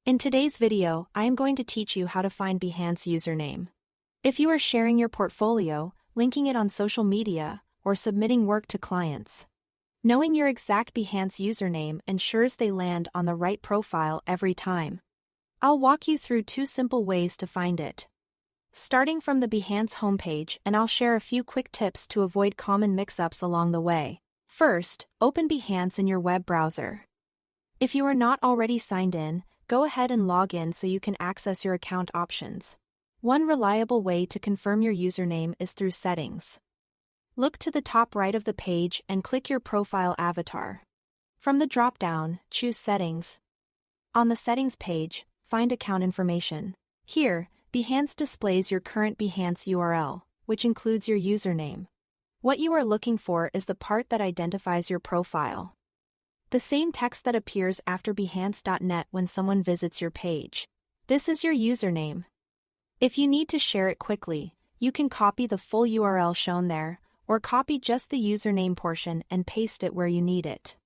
In today's video, I am going to teach you how to find Behance username. If you are sharing your portfolio, linking it on social media, or submitting work to clients, knowing your exact Behance username ensures they land on the right profile every time. I'll walk you through 2 simple ways to find it. Starting from the Behance homepage, and I'll share a few quick tips to avoid common mix-ups along the way. First, open Behance in your web browser. If you are not already signed in, go ahead and log in so you can access your account options. One reliable way to confirm your username is through Settings. Look to the top right of the page and click your profile avatar. From the drop-down, choose Settings. On the Settings page, find Account Information. Here, Behance displays your current Behance URL, which includes your username. What you are looking for is the part that identifies your profile. The same text that appears after Behance.net when someone visits your page. This is your username. If you need to share it quickly, you can copy the full URL shown there, or copy just the username portion and paste it where you need it.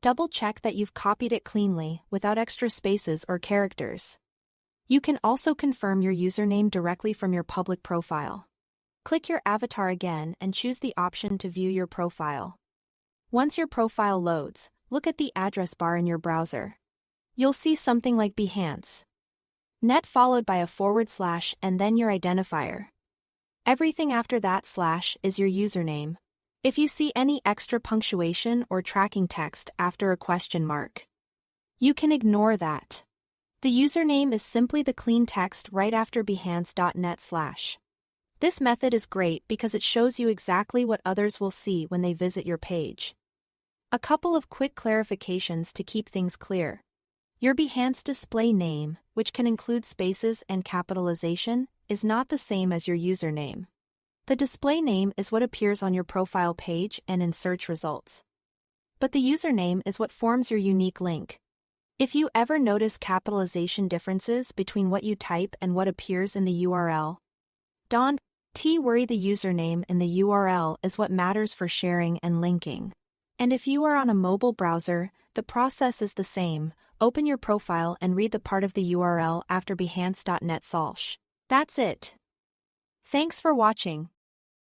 Double-check that you've copied it cleanly, without extra spaces or characters. You can also confirm your username directly from your public profile. Click your avatar again and choose the option to view your profile. Once your profile loads, look at the address bar in your browser. You'll see something like Behance. Net followed by a / and then your identifier. Everything after that / is your username. If you see any extra punctuation or tracking text after a question mark, you can ignore that. The username is simply the clean text right after Behance.net /. This method is great because it shows you exactly what others will see when they visit your page. A couple of quick clarifications to keep things clear. Your Behance display name, which can include spaces and capitalization, is not the same as your username. The display name is what appears on your profile page and in search results. But the username is what forms your unique link. If you ever notice capitalization differences between what you type and what appears in the URL, don't worry, the username in the URL is what matters for sharing and linking. And if you are on a mobile browser, the process is the same. Open your profile and read the part of the URL after Behance.net /. That's it. Thanks for watching.